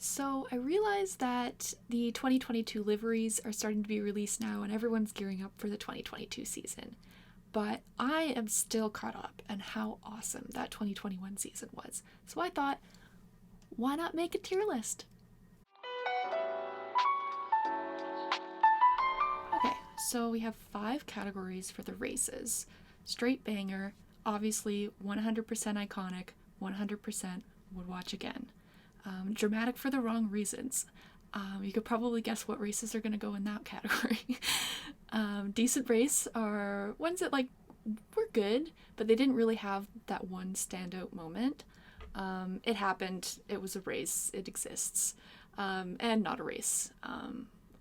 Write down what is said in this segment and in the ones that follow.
So I realize that the 2022 liveries are starting to be released now and everyone's gearing up for the 2022 season. But I am still caught up on how awesome that 2021 season was. So I thought, why not make a tier list? Okay, so we have 5 categories for the races. Straight banger, obviously 100% iconic, 100% would watch again. Dramatic for the wrong reasons. You could probably guess what races are going to go in that category. Decent race are ones that were good, but they didn't really have that one standout moment. It happened, it was a race, it exists, and not a race.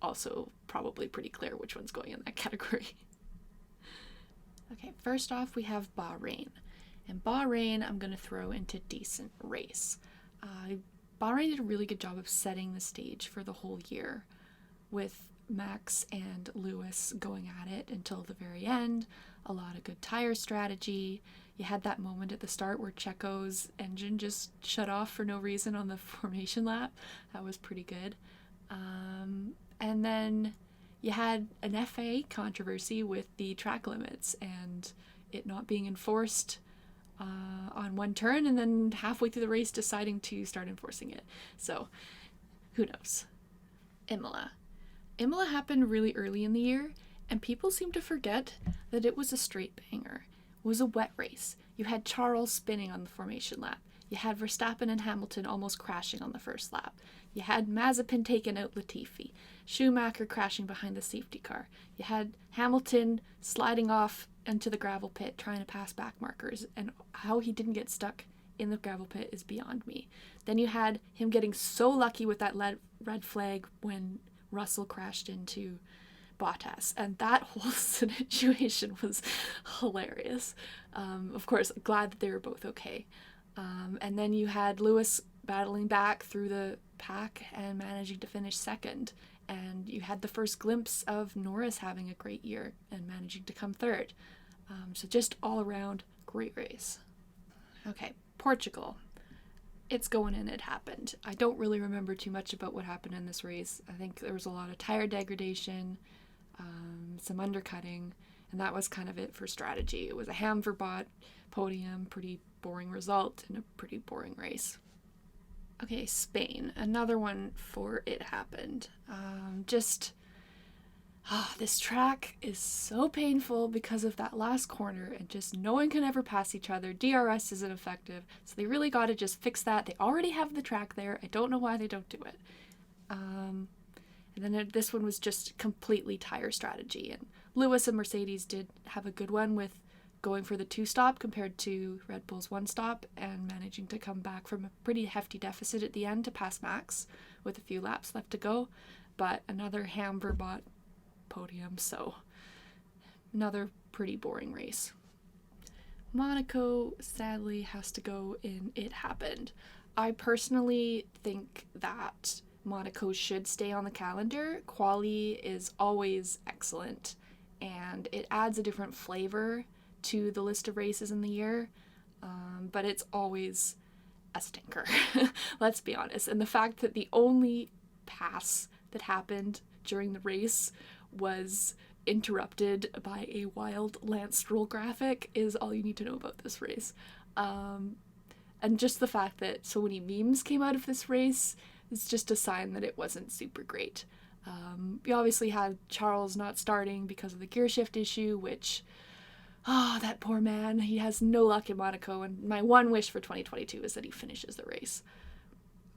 Also probably pretty clear which one's going in that category. Okay, first off we have Bahrain. And Bahrain I'm going to throw into decent race. Bahrain did a really good job of setting the stage for the whole year, with Max and Lewis going at it until the very end. A lot of good tire strategy. You had that moment at the start where Checo's engine just shut off for no reason on the formation lap. That was pretty good. And then you had an FA controversy with the track limits and it not being enforced on one turn, and then halfway through the race deciding to start enforcing it. So, who knows? Imola. Imola happened really early in the year, and people seem to forget that it was a straight banger. It was a wet race. You had Charles spinning on the formation lap. You had Verstappen and Hamilton almost crashing on the first lap. You had Mazepin taking out Latifi. Schumacher crashing behind the safety car. You had Hamilton sliding off into the gravel pit trying to pass back markers, and how he didn't get stuck in the gravel pit is beyond me. Then you had him getting so lucky with that red flag when Russell crashed into Bottas, and that whole situation was hilarious. Of course, glad that they were both okay. And then you had Lewis battling back through the pack and managing to finish second. And you had the first glimpse of Norris having a great year and managing to come third. So just all around, great race. Okay, Portugal. It's going in, it happened. I don't really remember too much about what happened in this race. I think there was a lot of tire degradation, some undercutting, and that was kind of it for strategy. It was a Ham-Verbot podium, pretty boring result in a pretty boring race. Okay, Spain. Another one for it happened. This track is so painful because of that last corner and just no one can ever pass each other. DRS isn't effective, so they really got to just fix that. They already have the track there. I don't know why they don't do it. And then this one was just completely tire strategy. And Lewis and Mercedes did have a good one with going for the 2-stop compared to Red Bull's 1-stop and managing to come back from a pretty hefty deficit at the end to pass Max with a few laps left to go. But another Ham-Verbot podium, so another pretty boring race. Monaco sadly has to go in it happened. I personally think that Monaco should stay on the calendar. Quali is always excellent and it adds a different flavor to the list of races in the year, but it's always a stinker. Let's be honest. And the fact that the only pass that happened during the race was interrupted by a wild Lance Stroll graphic is all you need to know about this race. And just the fact that so many memes came out of this race is just a sign that it wasn't super great. We obviously had Charles not starting because of the gear shift issue, which, that poor man, he has no luck in Monaco, and my one wish for 2022 is that he finishes the race.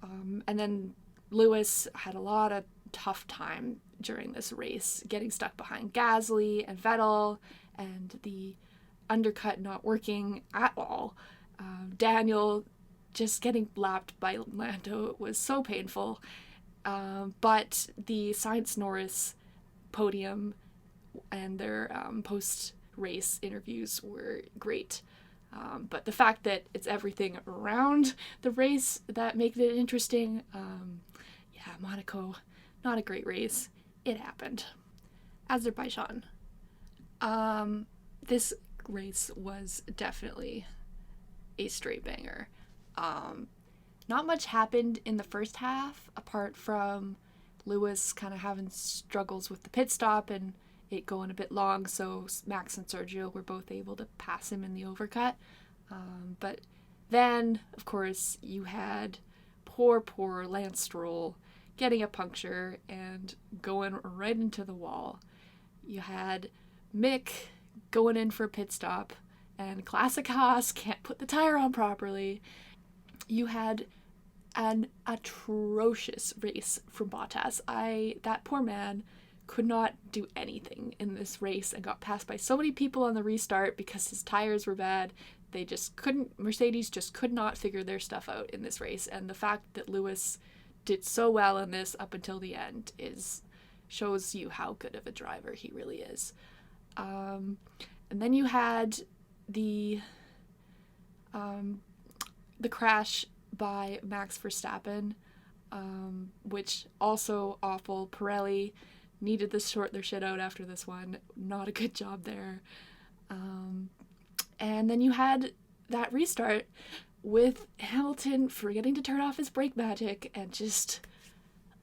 And then Lewis had a lot of tough time during this race, getting stuck behind Gasly and Vettel, and the undercut not working at all. Daniel just getting lapped by Lando was so painful. But the Sainz Norris podium and their post-race interviews were great. But the fact that it's everything around the race that makes it interesting, Monaco, not a great race. It happened. Azerbaijan. This race was definitely a straight banger. not much happened in the first half, apart from Lewis kind of having struggles with the pit stop and it going a bit long, so Max and Sergio were both able to pass him in the overcut. But then, of course, you had poor Lance Stroll getting a puncture and going right into the wall. You had Mick going in for a pit stop, and classic Haas can't put the tire on properly. You had an atrocious race from Bottas. That poor man could not do anything in this race and got passed by so many people on the restart because his tires were bad. They just couldn't, Mercedes just could not figure their stuff out in this race. And the fact that Lewis did so well in this up until the end shows you how good of a driver he really is. And then you had the crash by Max Verstappen, which also awful. Pirelli needed to sort their shit out after this one. Not a good job there. And then you had that restart with Hamilton forgetting to turn off his brake magic and just,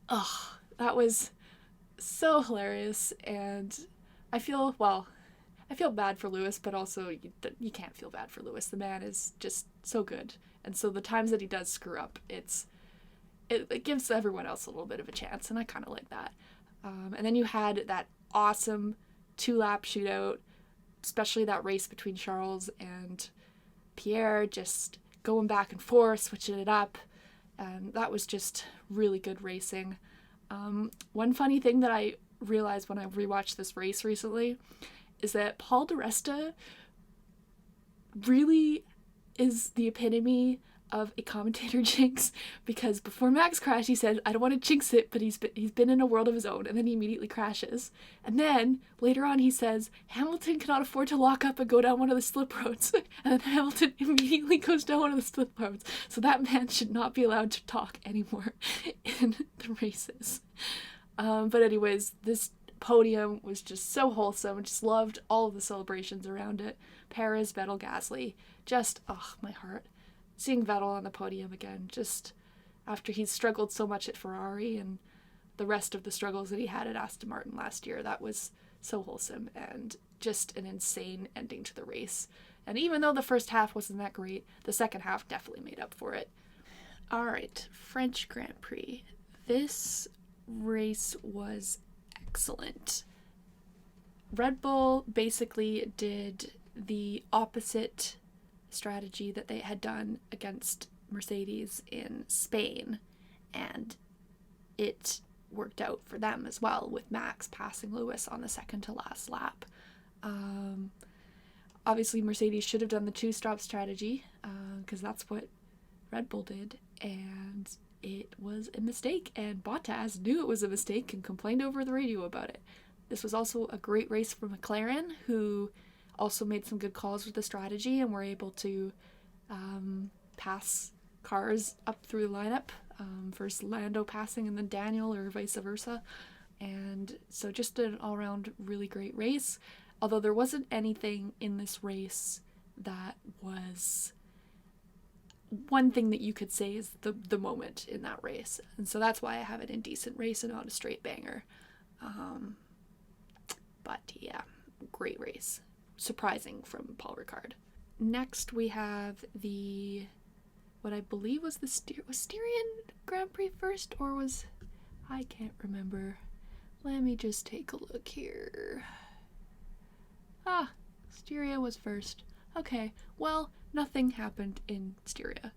that was so hilarious. And I feel bad for Lewis, but also you can't feel bad for Lewis. The man is just so good. And so the times that he does screw up, it gives everyone else a little bit of a chance, and I kind of like that. And then you had that awesome 2-lap shootout, especially that race between Charles and Pierre, just going back and forth, switching it up. And that was just really good racing. One funny thing that I realized when I rewatched this race recently is that Paul di Resta really is the epitome of a commentator jinx, because before Max crashed he said, I don't want to jinx it, but he's been in a world of his own, and then he immediately crashes. And then later on he says Hamilton cannot afford to lock up and go down one of the slip roads, and then Hamilton immediately goes down one of the slip roads. So that man should not be allowed to talk anymore in the races. But anyways, this podium was just so wholesome. I just loved all of the celebrations around it. Perez, Vettel, Gasly, just my heart. Seeing Vettel on the podium again, just after he's struggled so much at Ferrari and the rest of the struggles that he had at Aston Martin last year, that was so wholesome and just an insane ending to the race. And even though the first half wasn't that great, the second half definitely made up for it. All right, French Grand Prix. This race was excellent. Red Bull basically did the opposite strategy that they had done against Mercedes in Spain, and it worked out for them as well, with Max passing Lewis on the second to last lap. Obviously Mercedes should have done the 2-stop strategy, because that's what Red Bull did, and it was a mistake, and Bottas knew it was a mistake and complained over the radio about it. This was also a great race for McLaren, who also made some good calls with the strategy and were able to pass cars up through the lineup. First Lando passing and then Daniel, or vice versa. And so just an all-around really great race. Although there wasn't anything in this race that was one thing that you could say is the moment in that race. And so that's why I have it in decent race and not a straight banger. But yeah, great race. Surprising from Paul Ricard. Next we have what I believe was was Styrian Grand Prix first, or was, I can't remember. Let me just take a look here. Styria was first. Okay, well, nothing happened in Styria.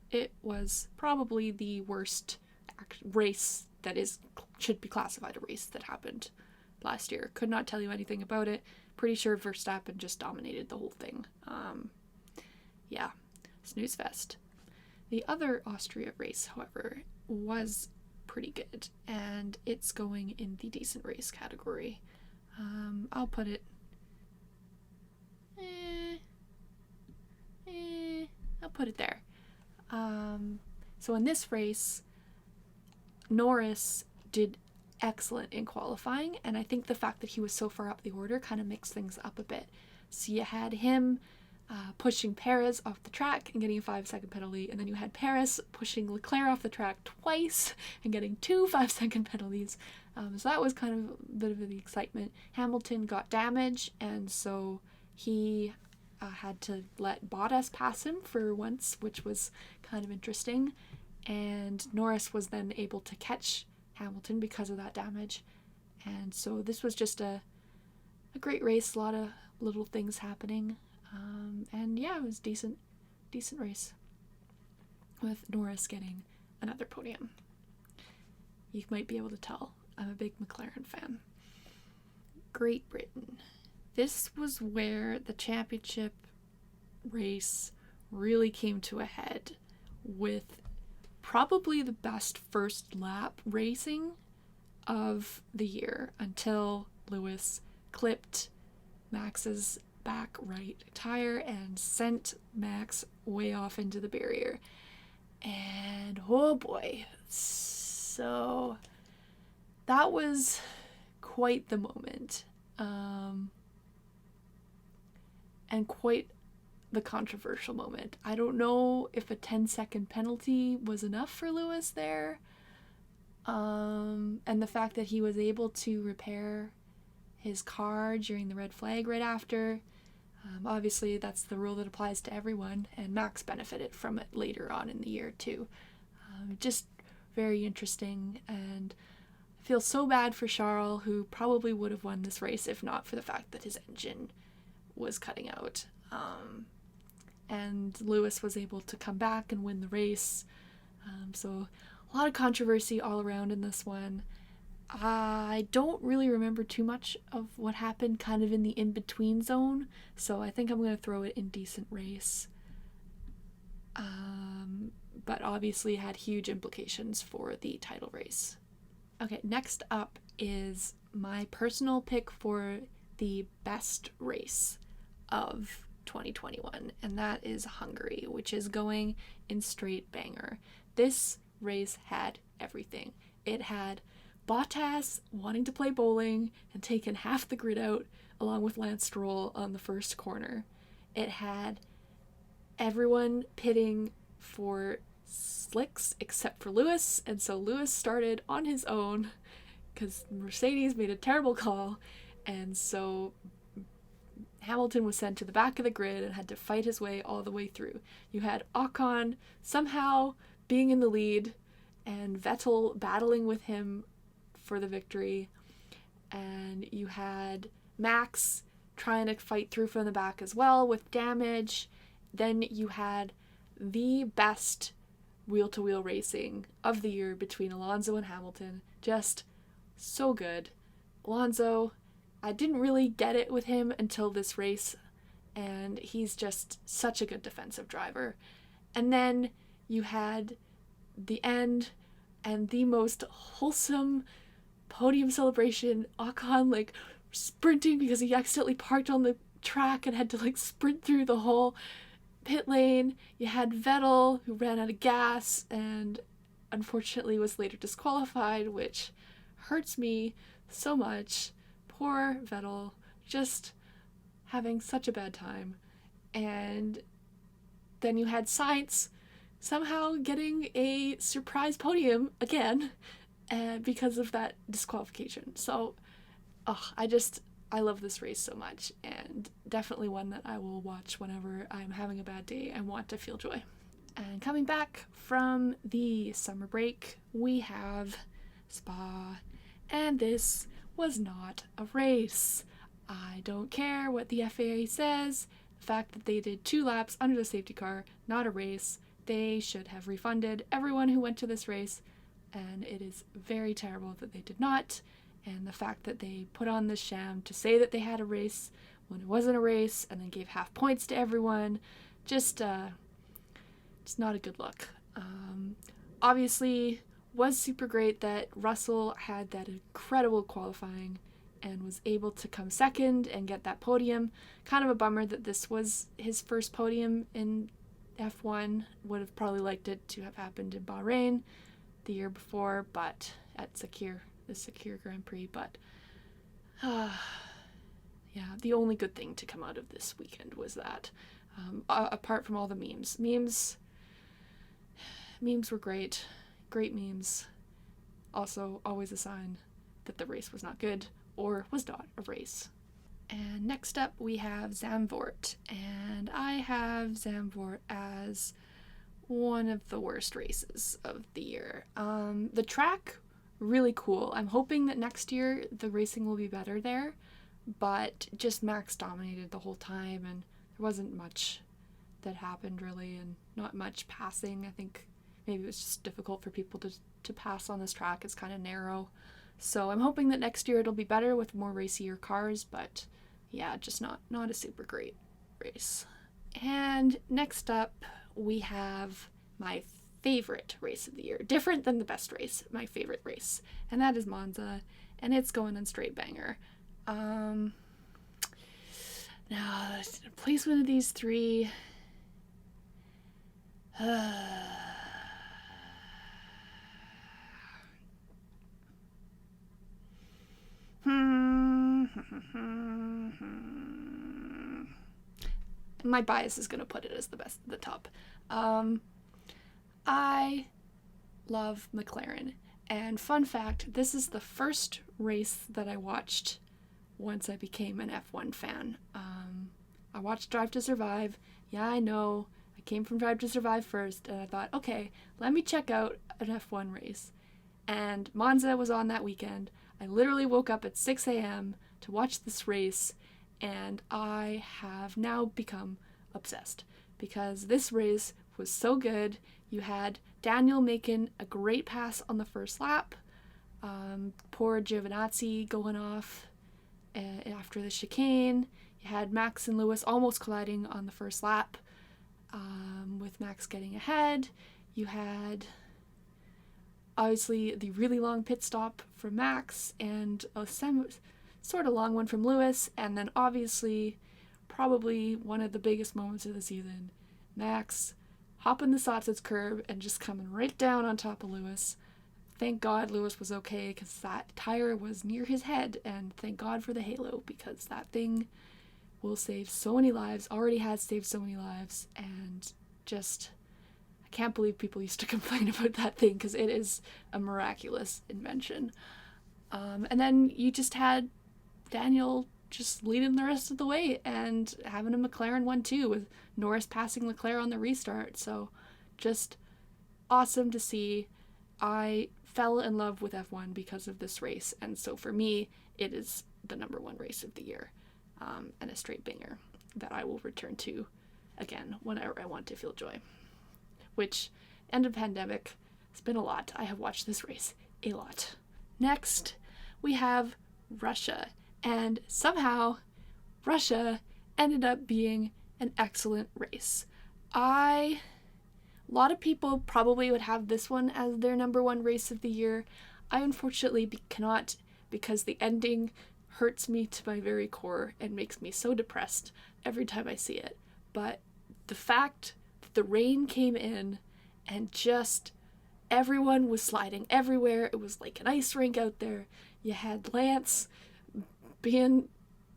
It was probably the worst race that should be classified a race that happened last year. Could not tell you anything about it. Pretty sure Verstappen just dominated the whole thing. Yeah, snooze fest. The other Austria race, however, was pretty good, and it's going in the decent race category. I'll put it... I'll put it there. So in this race, Norris did excellent in qualifying, and I think the fact that he was so far up the order kind of mixed things up a bit. So you had him pushing Perez off the track and getting a 5-second penalty, and then you had Perez pushing Leclerc off the track twice and getting 2 5-second penalties. So that was kind of a bit of the excitement. Hamilton got damage, and so he had to let Bottas pass him for once, which was kind of interesting. And Norris was then able to catch Hamilton because of that damage. And so this was just a great race, a lot of little things happening. And yeah, it was decent race with Norris getting another podium. You might be able to tell I'm a big McLaren fan. Great Britain. This was where the championship race really came to a head, with probably the best first lap racing of the year until Lewis clipped Max's back right tire and sent Max way off into the barrier. And oh boy, so that was quite the moment. And quite the controversial moment. I don't know if a 10-second penalty was enough for Lewis there. And the fact that he was able to repair his car during the red flag right after. Obviously, that's the rule that applies to everyone, and Max benefited from it later on in the year too. Just very interesting, and I feel so bad for Charles, who probably would have won this race if not for the fact that his engine was cutting out. And Lewis was able to come back and win the race. So a lot of controversy all around in this one. I don't really remember too much of what happened kind of in the in-between zone, so I think I'm going to throw it in decent race. But obviously had huge implications for the title race. Okay, next up is my personal pick for the best race of 2021, and that is Hungary, which is going in straight banger. This race had everything. It had Bottas wanting to play bowling and taking half the grid out along with Lance Stroll on the first corner. It had everyone pitting for slicks except for Lewis, and so Lewis started on his own because Mercedes made a terrible call, and so Hamilton was sent to the back of the grid and had to fight his way all the way through. You had Ocon somehow being in the lead and Vettel battling with him for the victory, and you had Max trying to fight through from the back as well with damage. Then you had the best wheel-to-wheel racing of the year between Alonso and Hamilton. Just so good. Alonso, I didn't really get it with him until this race, and he's just such a good defensive driver. And then you had the end and the most wholesome podium celebration. Ocon like sprinting because he accidentally parked on the track and had to like sprint through the whole pit lane. You had Vettel, who ran out of gas and unfortunately was later disqualified, which hurts me so much. Poor Vettel, just having such a bad time. And then you had Sainz somehow getting a surprise podium again because of that disqualification. So, I love this race so much, and definitely one that I will watch whenever I'm having a bad day and want to feel joy. And coming back from the summer break, we have Spa, and this was not a race. I don't care what the FAA says. The fact that they did 2 laps under the safety car, not a race. They should have refunded everyone who went to this race, and it is very terrible that they did not. And the fact that they put on this sham to say that they had a race when it wasn't a race, and then gave half points to everyone, just it's not a good look. Obviously, was super great that Russell had that incredible qualifying and was able to come second and get that podium. Kind of a bummer that this was his first podium in F1. Would have probably liked it to have happened in Bahrain the year before, but at the Secure Grand Prix. But yeah, the only good thing to come out of this weekend was that apart from all the memes were great. Great memes. Also, always a sign that the race was not good or was not a race. And next up we have Zandvoort, and I have Zandvoort as one of the worst races of the year. The track, really cool. I'm hoping that next year the racing will be better there, but just Max dominated the whole time, and there wasn't much that happened really, and not much passing. I think maybe it was just difficult for people to pass on this track. It's kind of narrow. So I'm hoping that next year it'll be better with more racier cars, but yeah, just not a super great race. And next up, we have my favorite race of the year. Different than the best race, my favorite race. And that is Monza, and it's going on straight banger. Now, placement of these three. My bias is going to put it as the best at the top. I love McLaren. And fun fact, this is the first race that I watched once I became an F1 fan. I watched Drive to Survive. Yeah, I know. I came from Drive to Survive first, and I thought, okay, let me check out an F1 race. And Monza was on that weekend. I literally woke up at 6 a.m. to watch this race, and I have now become obsessed because this race was so good. You had Daniel making a great pass on the first lap, poor Giovinazzi going off after the chicane. You had Max and Lewis almost colliding on the first lap, with Max getting ahead. You had obviously the really long pit stop from Max and a sort of long one from Lewis, and then obviously probably one of the biggest moments of the season, Max hopping the Sausage curb and just coming right down on top of Lewis. Thank God Lewis was okay, because that tire was near his head, and thank God for the halo, because that thing will save so many lives, already has saved so many lives, and just, I can't believe people used to complain about that thing, because it is a miraculous invention. And then you just had Daniel just leading the rest of the way and having a McLaren 1-2 with Norris passing Leclerc on the restart. So just awesome to see. I fell in love with F1 because of this race, and so for me it is the number one race of the year, and a straight banger that I will return to again whenever I want to feel joy, which end of pandemic has been a lot. I have watched this race a lot. Next we have Russia, and somehow Russia ended up being an excellent race. A lot of people probably would have this one as their number one race of the year. I unfortunately cannot, because the ending hurts me to my very core and makes me so depressed every time I see it. But the fact that the rain came in and just everyone was sliding everywhere. It was like an ice rink out there. You had Lance being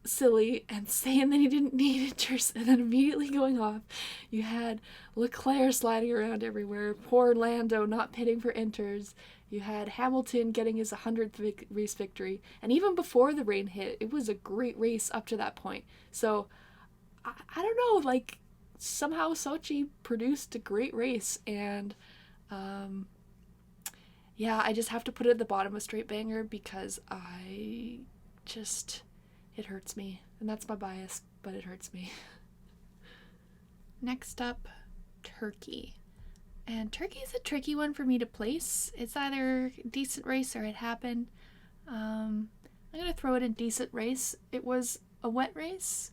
silly and saying that he didn't need inters and then immediately going off. You had Leclerc sliding around everywhere. Poor Lando not pitting for inters. You had Hamilton getting his 100th race victory. And even before the rain hit, it was a great race up to that point. So, I don't know, like, somehow Sochi produced a great race. And, yeah, I just have to put it at the bottom of straight banger because it hurts me. And that's my bias, but it hurts me. Next up, Turkey. And Turkey is a tricky one for me to place. It's either a decent race or it happened. I'm going to throw it in decent race. It was a wet race,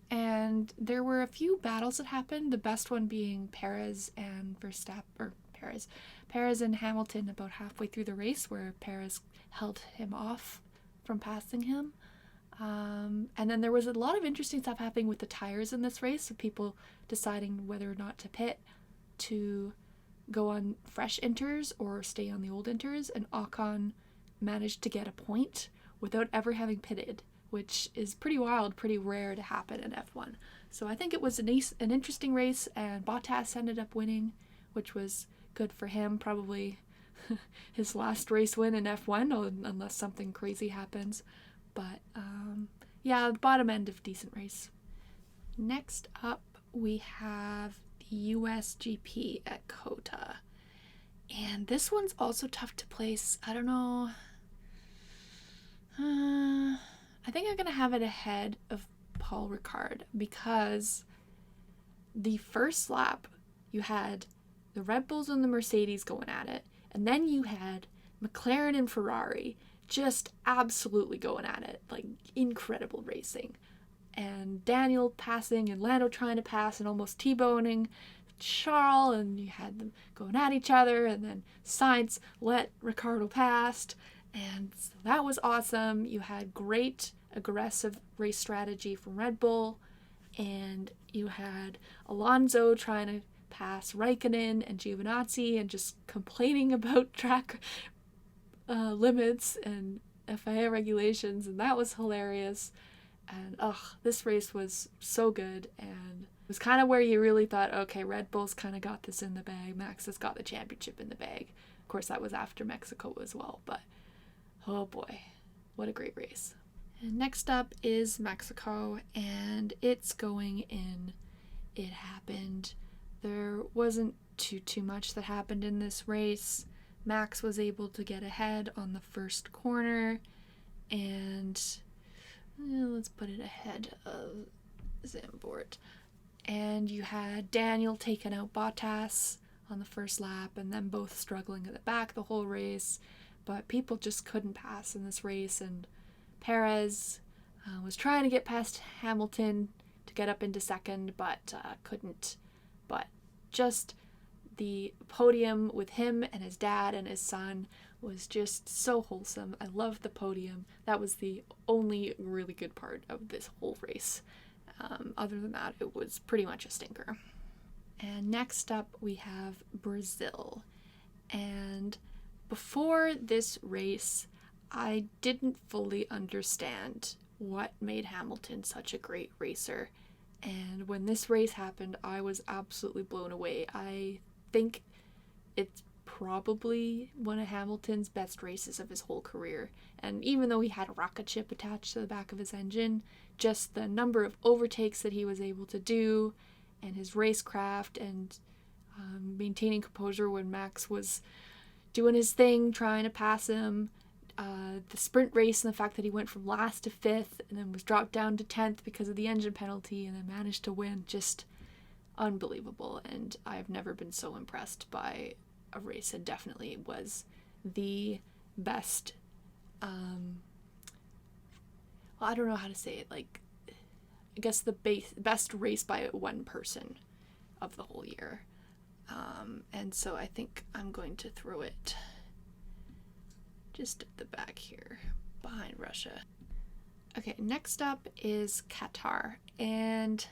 and there were a few battles that happened, the best one being Perez and Perez and Hamilton about halfway through the race, where Perez held him off from passing him. And then there was a lot of interesting stuff happening with the tires in this race, of people deciding whether or not to pit, to go on fresh inters or stay on the old inters, and Ocon managed to get a point without ever having pitted, which is pretty wild, pretty rare to happen in F1. So I think it was an interesting race, and Bottas ended up winning, which was good for him. Probably his last race win in F1, unless something crazy happens. But yeah, the bottom end of decent race. Next up, we have the Usgp at Kota. And this one's also tough to place. I don't know. I think I'm going to have it ahead of Paul Ricard, because the first lap you had the Red Bulls and the Mercedes going at it, and then you had McLaren and Ferrari just absolutely going at it, like incredible racing. And Daniel passing and Lando trying to pass and almost T-boning Charles, and you had them going at each other, and then Sainz let Ricciardo past, and so that was awesome. You had great aggressive race strategy from Red Bull, and you had Alonso trying to pass Raikkonen and Giovinazzi and just complaining about track limits and FIA regulations, and that was hilarious. And this race was so good, and it was kind of where you really thought, okay, Red Bull's kind of got this in the bag. Max has got the championship in the bag. Of course, that was after Mexico as well, but oh boy, what a great race. And next up is Mexico, and it's going in. It happened. There wasn't too much that happened in this race. Max was able to get ahead on the first corner, and let's put it ahead of Zandvoort. And you had Daniel taking out Bottas on the first lap, and then both struggling at the back the whole race. But people just couldn't pass in this race, and Perez was trying to get past Hamilton to get up into second, but couldn't. But just the podium with him and his dad and his son was just so wholesome. I loved the podium. That was the only really good part of this whole race. Other than that, it was pretty much a stinker. And next up, we have Brazil. And before this race, I didn't fully understand what made Hamilton such a great racer. And when this race happened, I was absolutely blown away. I think it's probably one of Hamilton's best races of his whole career. And even though he had a rocket ship attached to the back of his engine, just the number of overtakes that he was able to do, and his racecraft, and maintaining composure when Max was doing his thing, trying to pass him, the sprint race and the fact that he went from last to 5th and then was dropped down to 10th because of the engine penalty and then managed to win, just unbelievable. And I've never been so impressed by a race, and definitely was the best, I don't know how to say it, like, I guess the best race by one person of the whole year. And so I think I'm going to throw it just at the back here, behind Russia. Okay, next up is Qatar, and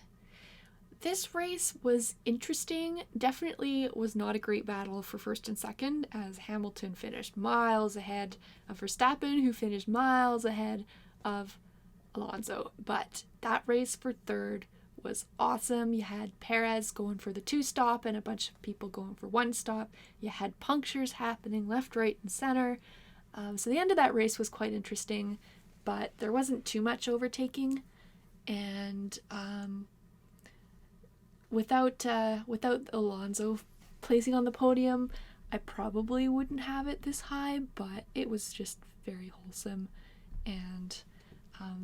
this race was interesting. Definitely was not a great battle for first and second, as Hamilton finished miles ahead of Verstappen, who finished miles ahead of Alonso. But that race for third was awesome. You had Perez going for the 2-stop and a bunch of people going for 1-stop. You had punctures happening left, right, and center. So the end of that race was quite interesting, but there wasn't too much overtaking. And without Alonso placing on the podium, I probably wouldn't have it this high, but it was just very wholesome. And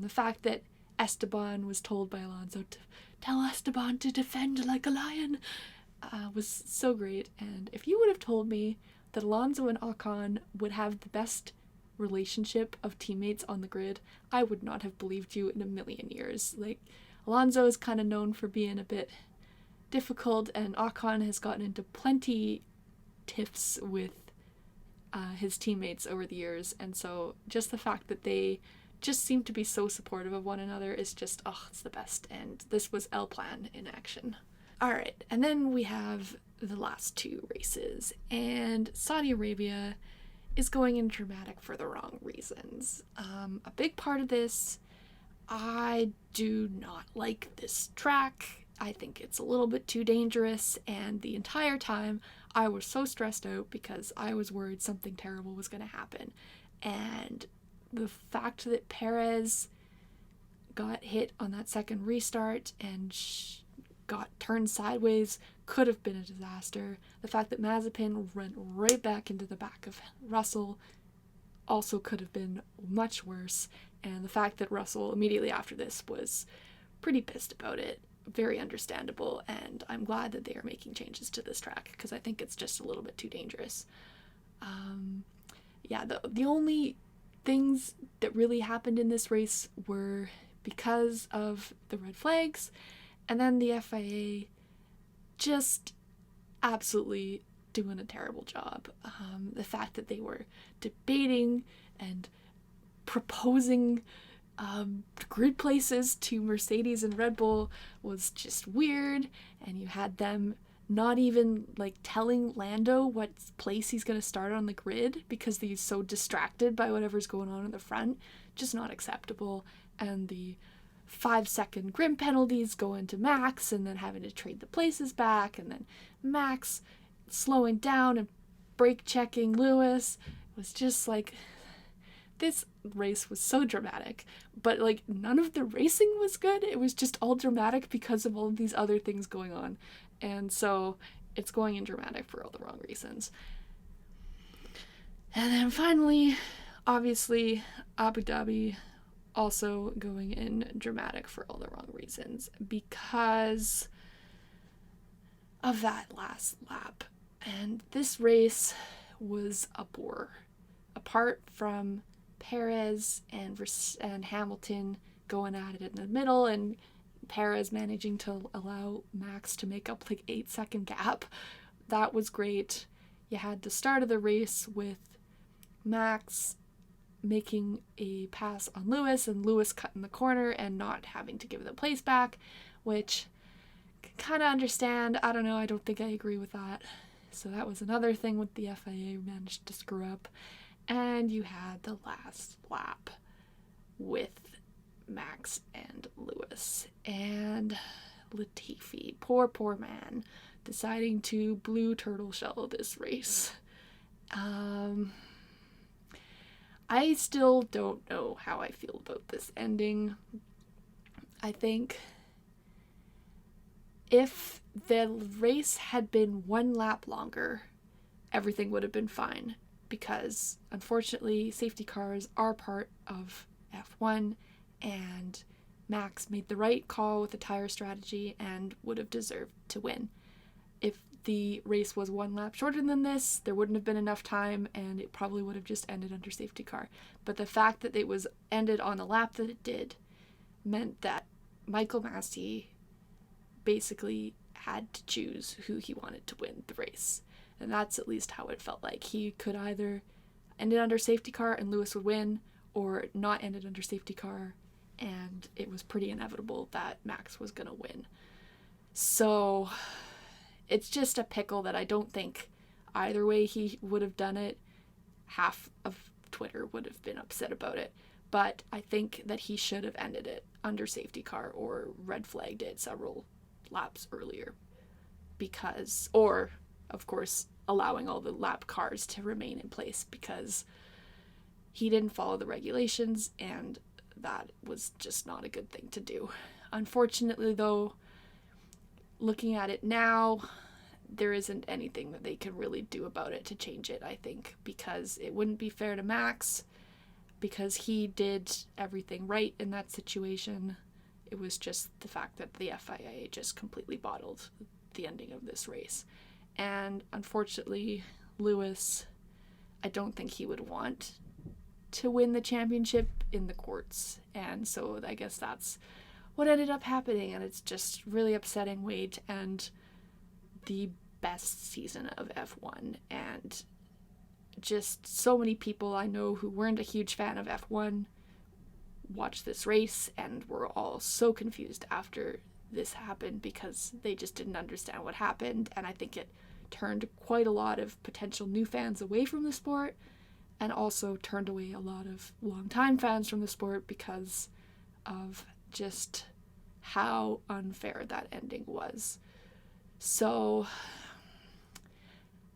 the fact that Esteban was told by Alonso to tell Esteban to defend like a lion was so great. And if you would have told me that Alonso and Ocon would have the best relationship of teammates on the grid, I would not have believed you in a million years. Like, Alonso is kind of known for being a bit difficult, and Ocon has gotten into plenty tiffs with his teammates over the years, and so just the fact that they just seem to be so supportive of one another is just, it's the best. And this was El Plan in action. Alright, and then we have the last two races, and Saudi Arabia is going in dramatic for the wrong reasons. A big part of this I do not like this track. I think it's a little bit too dangerous, and the entire time I was so stressed out because I was worried something terrible was going to happen. And the fact that Perez got hit on that second restart and got turned sideways could have been a disaster. The fact that Mazepin went right back into the back of Russell also could have been much worse. And the fact that Russell immediately after this was pretty pissed about it, very understandable, and I'm glad that they are making changes to this track because I think it's just a little bit too dangerous. The only things that really happened in this race were because of the red flags, and then the FIA just absolutely doing a terrible job. The fact that they were debating and proposing grid places to Mercedes and Red Bull was just weird, and you had them not even like telling Lando what place he's going to start on the grid because he's so distracted by whatever's going on in the front. Just not acceptable. And the 5-second grid penalties going to Max, and then having to trade the places back, and then Max slowing down and brake checking Lewis. It was just like, this race was so dramatic, but like none of the racing was good. It was just all dramatic because of all of these other things going on. And so it's going in dramatic for all the wrong reasons. And then finally, obviously, Abu Dhabi also going in dramatic for all the wrong reasons because of that last lap. And this race was a bore. Apart from Perez and Hamilton going at it in the middle, and Perez managing to allow Max to make up like 8-second gap. That was great. You had the start of the race with Max making a pass on Lewis and Lewis cutting the corner and not having to give the place back, which I kind of understand. I don't know. I don't think I agree with that. So that was another thing with the FIA managed to screw up. And you had the last lap with Max and Lewis. And Latifi, poor man, deciding to blue turtle shell this race. I still don't know how I feel about this ending. I think if the race had been 1 lap longer, everything would have been fine. Because, unfortunately, safety cars are part of F1, and Max made the right call with the tire strategy and would have deserved to win. If the race was 1 lap shorter than this, there wouldn't have been enough time, and it probably would have just ended under safety car. But the fact that it was ended on the lap that it did meant that Michael Masi basically had to choose who he wanted to win the race. And that's at least how it felt like. He could either end it under safety car and Lewis would win, or not end it under safety car, and it was pretty inevitable that Max was going to win. So it's just a pickle that I don't think either way he would have done it. Half of Twitter would have been upset about it. But I think that he should have ended it under safety car or red flagged it several laps earlier. Because, or of course, allowing all the lap cars to remain in place, because he didn't follow the regulations, and that was just not a good thing to do. Unfortunately, though, looking at it now, there isn't anything that they can really do about it to change it, I think, because it wouldn't be fair to Max, because he did everything right in that situation. It was just the fact that the FIA just completely bottled the ending of this race. And unfortunately, Lewis, I don't think he would want to win the championship in the courts. And so I guess that's what ended up happening. And it's just really upsetting way to end the best season of F1. And just so many people I know who weren't a huge fan of F1 watched this race and were all so confused after this happened because they just didn't understand what happened. And I think it turned quite a lot of potential new fans away from the sport, and also turned away a lot of longtime fans from the sport because of just how unfair that ending was. So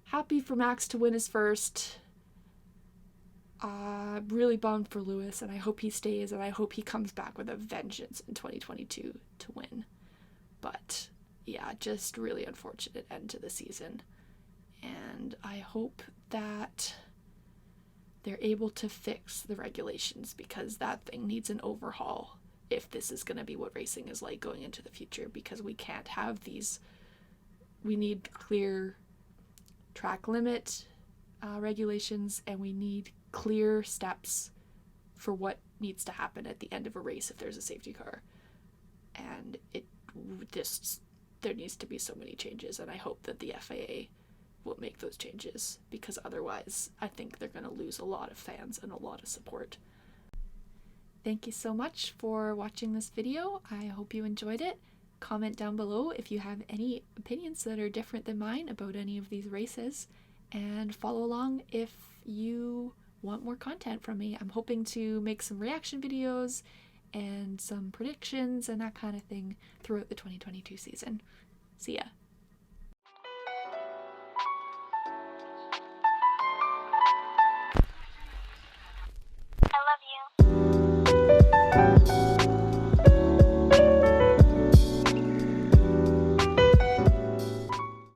happy for Max to win his first. Really bummed for Lewis, and I hope he stays, and I hope he comes back with a vengeance in 2022 to win. But yeah, just really unfortunate end to the season. And I hope that they're able to fix the regulations, because that thing needs an overhaul if this is going to be what racing is like going into the future, because we can't have these. We need clear track limit regulations, and we need clear steps for what needs to happen at the end of a race if there's a safety car. And there needs to be so many changes, and I hope that the FIA will make those changes, because otherwise I think they're going to lose a lot of fans and a lot of support. Thank you so much for watching this video. I hope you enjoyed it. Comment down below if you have any opinions that are different than mine about any of these races, and follow along if you want more content from me. I'm hoping to make some reaction videos and some predictions and that kind of thing throughout the 2022 season. See ya!